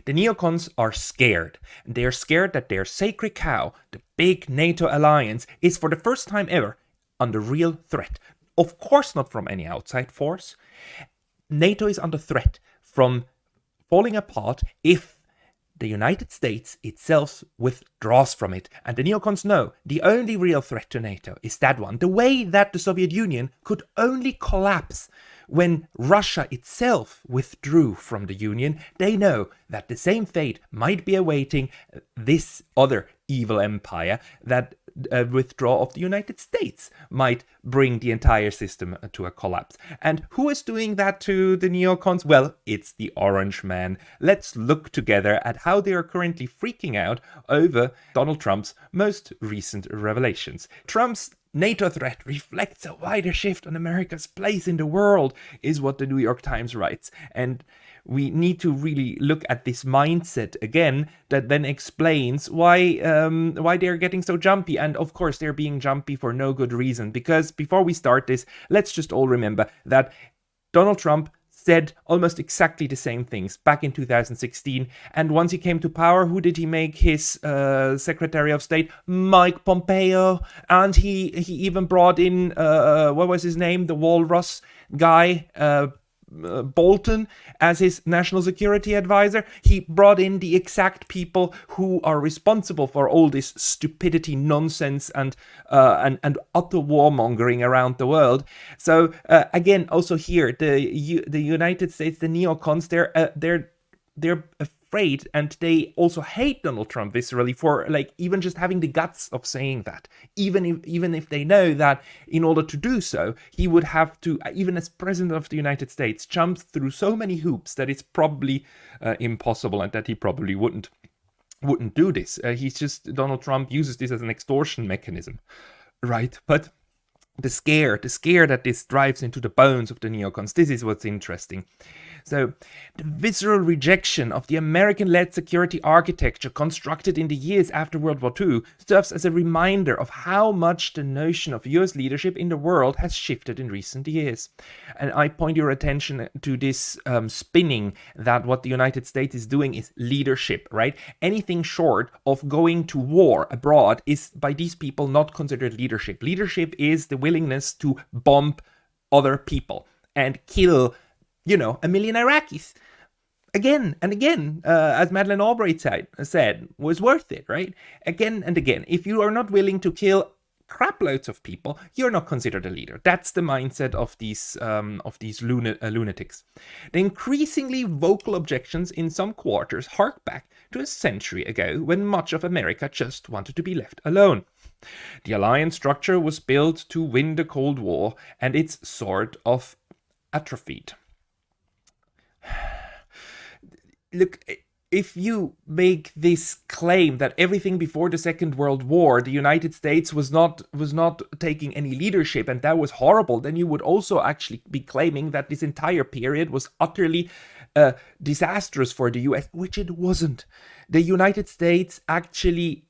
The neocons are scared. They are scared that their sacred cow, the big NATO alliance, is for the first time ever under real threat. Of course not from any outside force. NATO is under threat from falling apart if the United States itself withdraws from it. And the neocons know the only real threat to NATO is that one. The way that the Soviet Union could only collapse when Russia itself withdrew from the Union, they know that the same fate might be awaiting this other evil empire, that withdrawal of the United States might bring the entire system to a collapse. And who is doing that to the neocons? Well, it's the Orange Man. Let's look together at how they are currently freaking out over Donald Trump's most recent revelations. Trump's NATO threat reflects a wider shift on America's place in the world, is what the New York Times writes. And we need to really look at this mindset again that then explains why they're getting so jumpy. And of course, they're being jumpy for no good reason. Because before we start this, let's just all remember that Donald Trump said almost exactly the same things back in 2016. And once he came to power, who did he make his Secretary of State? Mike Pompeo. And he even brought in, what was his name? The walrus guy, Bolton, as his national security advisor. He brought in the exact people who are responsible for all this stupidity, nonsense, and utter warmongering around the world. So again, also here, the United States, the neocons, they're afraid, and they also hate Donald Trump viscerally for like even just having the guts of saying that. Even if they know that in order to do so, he would have to, even as president of the United States, jump through so many hoops that it's probably impossible, and that he probably wouldn't do this. Donald Trump uses this as an extortion mechanism, right? But the scare that this drives into the bones of the neocons, this is what's interesting. So, the visceral rejection of the American-led security architecture constructed in the years after World War II serves as a reminder of how much the notion of US leadership in the world has shifted in recent years. And I point your attention to this spinning that what the United States is doing is leadership, right? Anything short of going to war abroad is by these people not considered leadership. Leadership is the willingness to bomb other people and kill, a million Iraqis. Again and again, as Madeleine Albright said, was worth it, right? Again and again. If you are not willing to kill craploads of people, you're not considered a leader. That's the mindset of these lunatics. The increasingly vocal objections in some quarters hark back to a century ago when much of America just wanted to be left alone. The alliance structure was built to win the Cold War, and it's sort of atrophied. Look, if you make this claim that everything before the Second World War, the United States was not taking any leadership, and that was horrible, then you would also actually be claiming that this entire period was utterly disastrous for the US, which it wasn't. The United States actually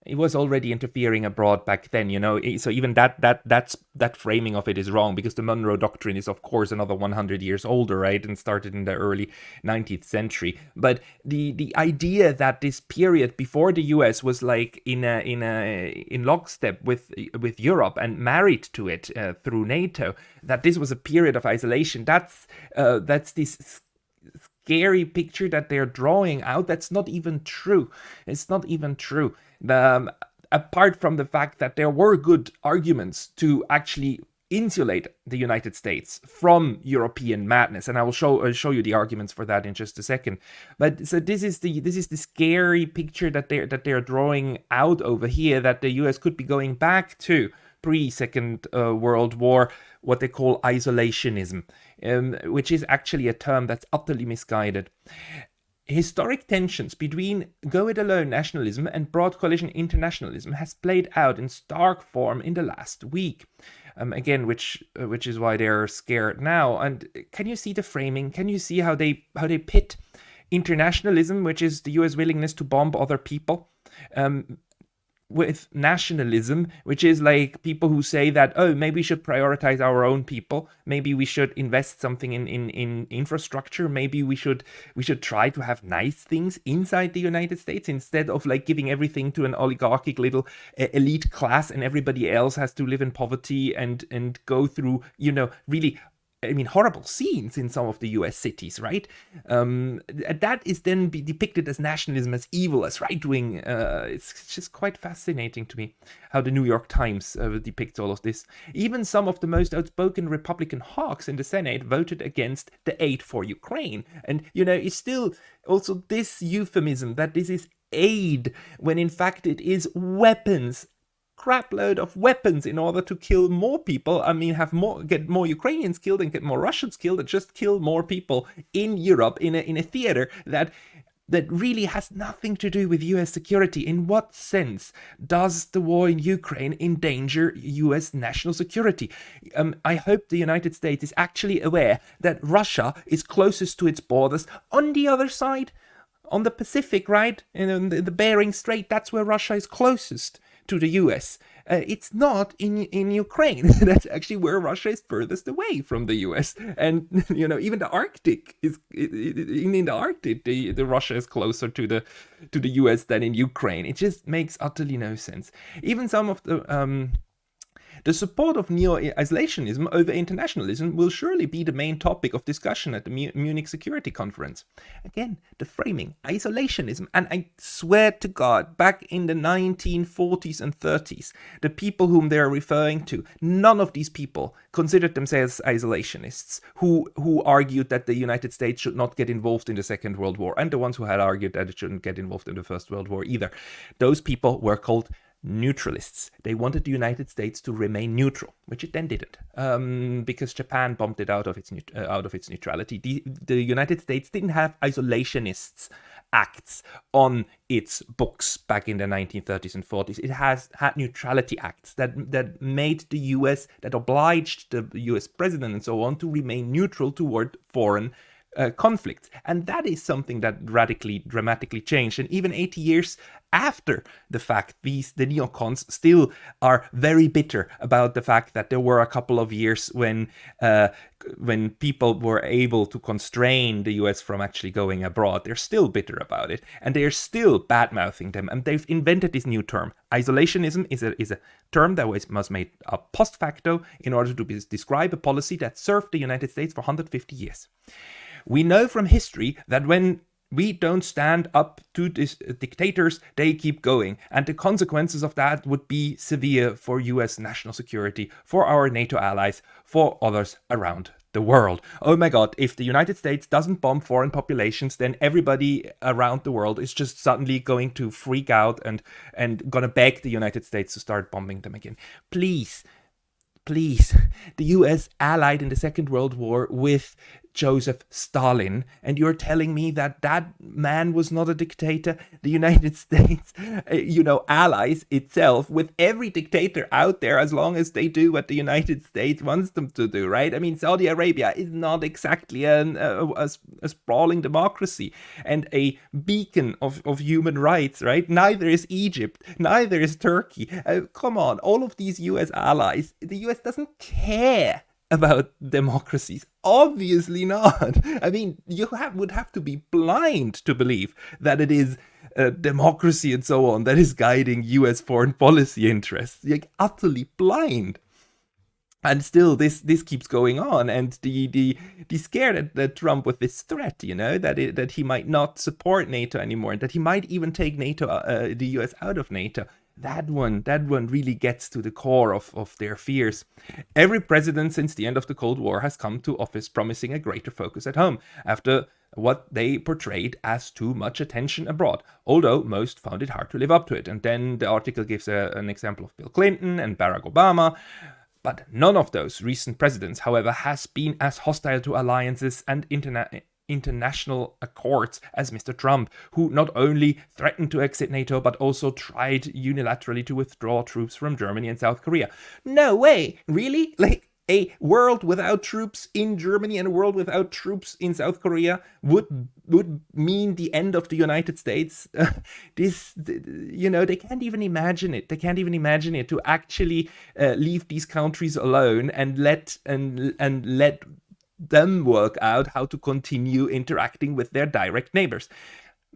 it was already interfering abroad back then, so even that framing of it is wrong, because the Monroe Doctrine is of course another 100 years older, right, and started in the early 19th century. But the idea that this period before the US was like in lockstep with Europe and married to it through NATO, that this was a period of isolation, that's this scary picture that they're drawing out. That's not even true. It's not even true. Apart from the fact that there were good arguments to actually insulate the United States from European madness, and I will show you the arguments for that in just a second. But so this is the scary picture that they're drawing out over here, that the US could be going back to pre-Second World War, what they call isolationism, which is actually a term that's utterly misguided. Historic tensions between go-it-alone nationalism and broad coalition internationalism has played out in stark form in the last week. Again, which is why they're scared now. And can you see the framing? Can you see how they pit internationalism, which is the US willingness to bomb other people, with nationalism, which is like people who say that, oh, maybe we should prioritize our own people, maybe we should invest something in infrastructure, maybe we should try to have nice things inside the United States instead of like giving everything to an oligarchic little elite class, and everybody else has to live in poverty and go through, really, I mean, horrible scenes in some of the US cities, right? That is then be depicted as nationalism, as evil, as right-wing. It's just quite fascinating to me how the New York Times depicts all of this. Even some of the most outspoken Republican hawks in the Senate voted against the aid for Ukraine. And, it's still also this euphemism that this is aid, when in fact it is weapons, crapload of weapons in order to kill more people. I mean, get more Ukrainians killed and get more Russians killed, and just kill more people in Europe in a theater that really has nothing to do with US security. In what sense does the war in Ukraine endanger US national security? I hope the United States is actually aware that Russia is closest to its borders on the other side, on the Pacific, right? In the Bering Strait, that's where Russia is closest to the US. It's not in Ukraine. That's actually where Russia is furthest away from the US. And even the Arctic is in the Arctic. The Russia is closer to the US than in Ukraine. It just makes utterly no sense. Even some of the support of neo-isolationism over internationalism will surely be the main topic of discussion at the Munich Security Conference. Again, the framing, isolationism, and I swear to God, back in the 1940s and 30s, the people whom they are referring to, none of these people considered themselves isolationists, who argued that the United States should not get involved in the Second World War, and the ones who had argued that it shouldn't get involved in the First World War either. Those people were called neutralists. They wanted the United States to remain neutral, which it then didn't, because Japan bumped it out of its neutrality. The United States didn't have isolationists acts on its books back in the 1930s and 40s. It has had neutrality acts that made the US, that obliged the US president and so on to remain neutral toward foreign conflicts. And that is something that dramatically changed. And even 80 years after the fact, the Neocons still are very bitter about the fact that there were a couple of years when people were able to constrain the US from actually going abroad. They're still bitter about it, and they're still bad-mouthing them. And they've invented this new term. Isolationism is a term that was made up post facto in order to describe a policy that served the United States for 150 years. We know from history that when we don't stand up to these dictators, they keep going. And the consequences of that would be severe for US national security, for our NATO allies, for others around the world. Oh my God, if the United States doesn't bomb foreign populations, then everybody around the world is just suddenly going to freak out and gonna beg the United States to start bombing them again. Please, the US allied in the Second World War with Joseph Stalin, and you're telling me that man was not a dictator? The United States, allies itself with every dictator out there as long as they do what the United States wants them to do, right? I mean, Saudi Arabia is not exactly a sprawling democracy and a beacon of human rights, right? Neither is Egypt, neither is Turkey. Come on, all of these US allies, the US doesn't care about democracies. Obviously not. I mean, you would have to be blind to believe that it is democracy and so on that is guiding US foreign policy interests. Like, utterly blind. And still, this keeps going on, and the scared that Trump with this threat, that he might not support NATO anymore, and that he might even take NATO, the US out of NATO. That one really gets to the core of their fears. Every president since the end of the Cold War has come to office promising a greater focus at home, after what they portrayed as too much attention abroad, although most found it hard to live up to it. And then the article gives an example of Bill Clinton and Barack Obama. But none of those recent presidents, however, has been as hostile to alliances and international accords as Mr. Trump, who not only threatened to exit NATO, but also tried unilaterally to withdraw troops from Germany and South Korea. No way! Really? Like, A world without troops in Germany and a world without troops in South Korea would mean the end of the United States. They can't even imagine it. They can't even imagine it, to actually leave these countries alone and let them work out how to continue interacting with their direct neighbors.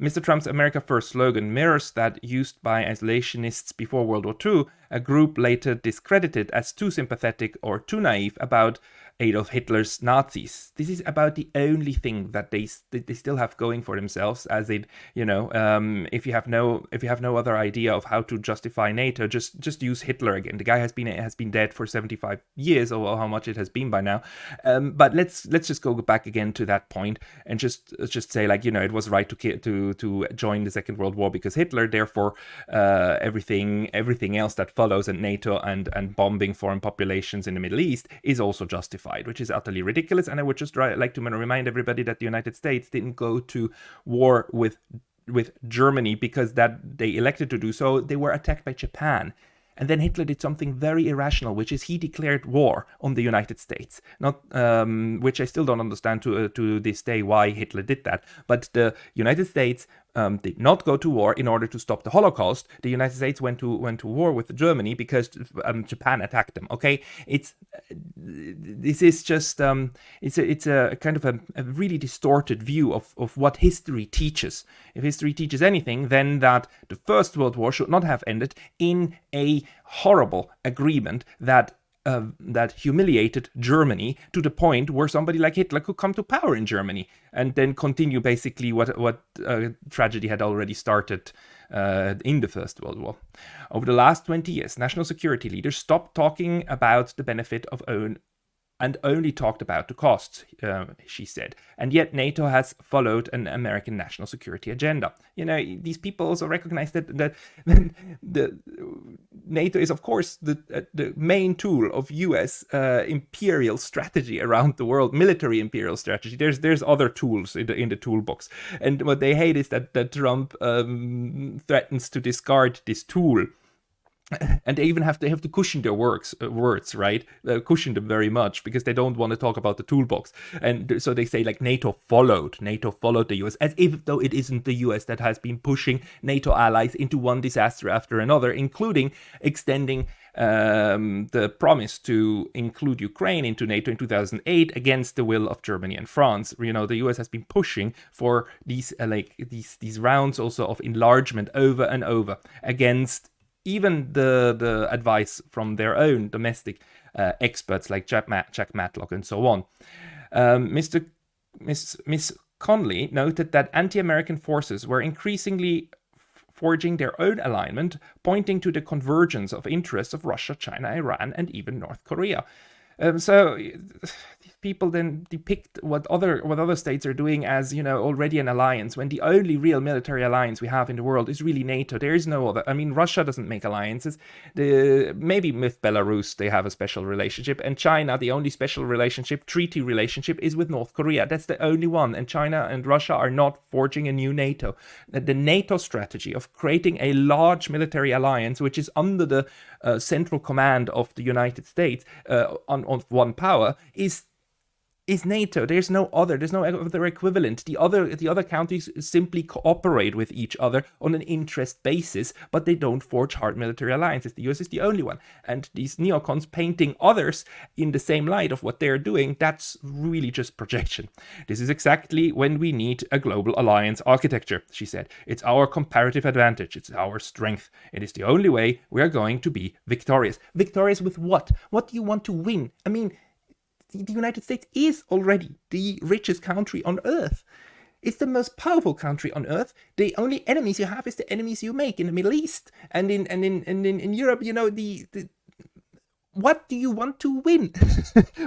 Mr. Trump's America First slogan mirrors that used by isolationists before World War II, a group later discredited as too sympathetic or too naive about Adolf Hitler's Nazis. This is about the only thing that they still have going for themselves, as it, if you have no other idea of how to justify NATO, just use Hitler again. The guy has been dead for 75 years, or how much it has been by now. But let's just go back again to that point and just say, like, it was right to join the Second World War because Hitler. Therefore, everything else that follows, and NATO and bombing foreign populations in the Middle East, is also justified, which is utterly ridiculous. And I would just like to remind everybody that the United States didn't go to war with Germany because that they elected to do so. They were attacked by Japan. And then Hitler did something very irrational, which is he declared war on the United States. Not, which I still don't understand to this day why Hitler did that. But the United States did not go to war in order to stop the Holocaust. The United States went to war with Germany because Japan attacked them. Okay, this is just it's a kind of a really distorted view of what history teaches. If history teaches anything, then that the First World War should not have ended in a horrible agreement that humiliated Germany to the point where somebody like Hitler could come to power in Germany and then continue basically what tragedy had already started in the First World War. Over the last 20 years, national security leaders stopped talking about the benefit of own and only talked about the costs, she said. And yet NATO has followed an American national security agenda. These people also recognize that the NATO is, of course, the main tool of US imperial strategy around the world, military imperial strategy. There's other tools in the toolbox. And what they hate is that Trump threatens to discard this tool. And they have to cushion their words, right? Cushion them very much because they don't want to talk about the toolbox. And so they say, like, NATO followed the US, as if though it isn't the US that has been pushing NATO allies into one disaster after another, including extending the promise to include Ukraine into NATO in 2008 against the will of Germany and France. The US has been pushing for these rounds also of enlargement over and over against even the advice from their own domestic experts like Jack Matlock and so on. Miss Conley noted that anti-American forces were increasingly forging their own alignment, pointing to the convergence of interests of Russia, China, Iran, and even North Korea. So people then depict what other states are doing as, already an alliance, when the only real military alliance we have in the world is really NATO. There is no other. I mean, Russia doesn't make alliances. Maybe with Belarus they have a special relationship, and China, the only special treaty relationship, is with North Korea. That's the only one. And China and Russia are not forging a new NATO. The NATO strategy of creating a large military alliance, which is under the central command of the United States on one power, is NATO. There's no other equivalent. The other countries simply cooperate with each other on an interest basis, but they don't forge hard military alliances. The US is the only one. And these neocons painting others in the same light of what they're doing, that's really just projection. This is exactly when we need a global alliance architecture, she said. It's our comparative advantage. It's our strength. It is the only way we are going to be victorious. Victorious with what? What do you want to win? I mean, the United States is already the richest country on earth. It's the most powerful country on earth. The only enemies you have is the enemies you make in the Middle East and in Europe. What do you want to win?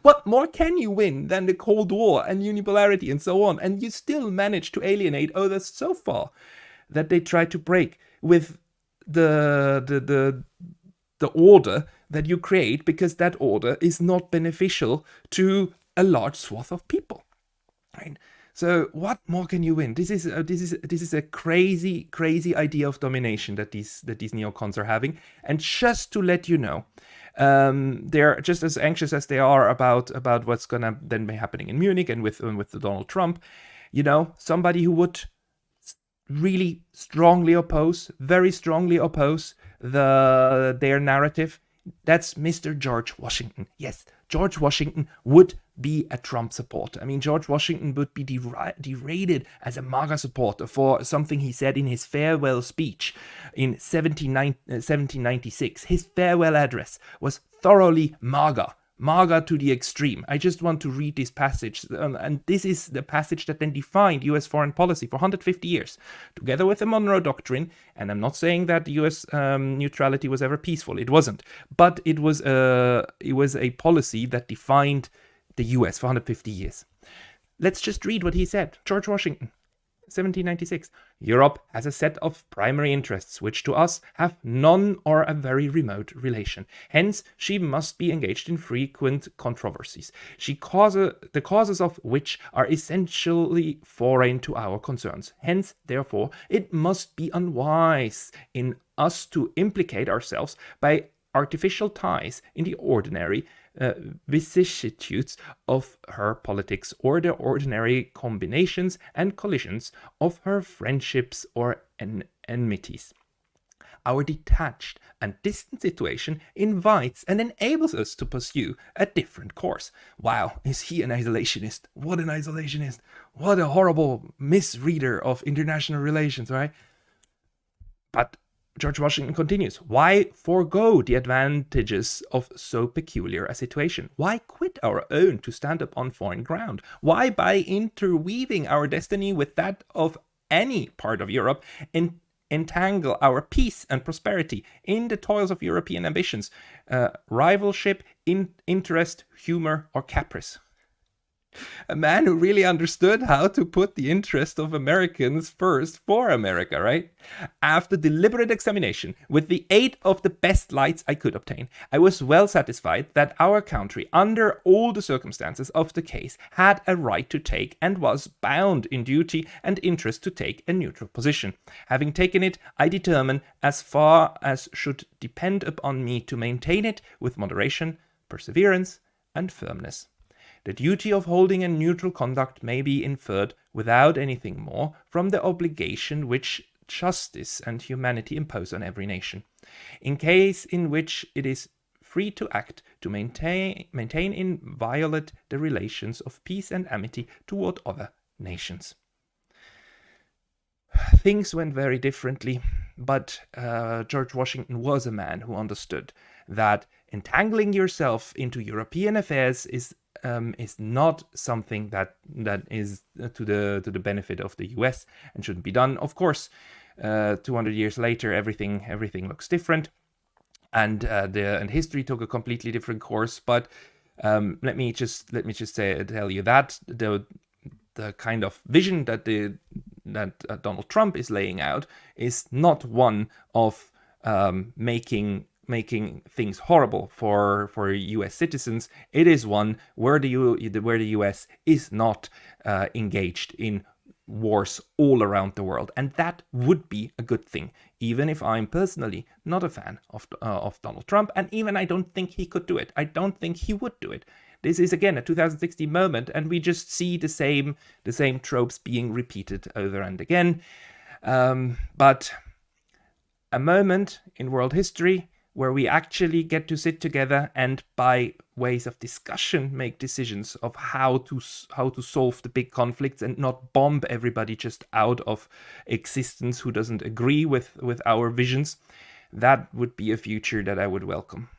What more can you win than the Cold War and unipolarity and so on? And you still manage to alienate others so far that they try to break with the order that you create, because that order is not beneficial to a large swath of people, right? So what more can you win? This is a crazy idea of domination that these neocons are having. And just to let you know, They're just as anxious as they are about what's gonna then be happening in Munich and with the Donald Trump. Somebody who would really very strongly oppose their narrative. That's Mr. George Washington. Yes, George Washington would be a Trump supporter. I mean, George Washington would be derided as a MAGA supporter for something he said in his farewell speech in 1796. His farewell address was thoroughly MAGA to the extreme. I just want to read this passage, and this is the passage that then defined US foreign policy for 150 years, together with the Monroe Doctrine. And I'm not saying that US neutrality was ever peaceful. It wasn't. But it was a policy that defined the US for 150 years. Let's just read what he said. George Washington. 1796. Europe has a set of primary interests which to us have none or a very remote relation. Hence, she must be engaged in frequent controversies, the causes of which are essentially foreign to our concerns. Hence, therefore, it must be unwise in us to implicate ourselves by artificial ties in the ordinary vicissitudes of her politics or the ordinary combinations and collisions of her friendships or enmities. Our detached and distant situation invites and enables us to pursue a different course. Wow, is he an isolationist? What an isolationist! What a horrible misreader of international relations, right? But George Washington continues, why forego the advantages of so peculiar a situation? Why quit our own to stand upon foreign ground? Why, by interweaving our destiny with that of any part of Europe, entangle our peace and prosperity in the toils of European ambitions, rivalship, interest, humor, or caprice? A man who really understood how to put the interest of Americans first for America, right? After deliberate examination, with the aid of the best lights I could obtain, I was well satisfied that our country, under all the circumstances of the case, had a right to take, and was bound in duty and interest to take, a neutral position. Having taken it, I determined, as far as should depend upon me, to maintain it with moderation, perseverance, and firmness. The duty of holding a neutral conduct may be inferred, without anything more, from the obligation which justice and humanity impose on every nation, in case in which it is free to act, to maintain inviolate the relations of peace and amity toward other nations. Things went very differently, but George Washington was a man who understood that entangling yourself into European affairs is not something that is to the benefit of the US and shouldn't be done. Of course, 200 years later, everything looks different, and history took a completely different course. But let me just tell you that the kind of vision that Donald Trump is laying out is not one of making things horrible for US citizens. It is one where the US is not engaged in wars all around the world, and that would be a good thing, even if I'm personally not a fan of Donald Trump, and even I don't think he could do it. I don't think he would do it. This is again a 2016 moment, and we just see the same tropes being repeated over and again. But a moment in world history where we actually get to sit together and, by ways of discussion, make decisions of how to solve the big conflicts and not bomb everybody just out of existence who doesn't agree with our visions. That would be a future that I would welcome.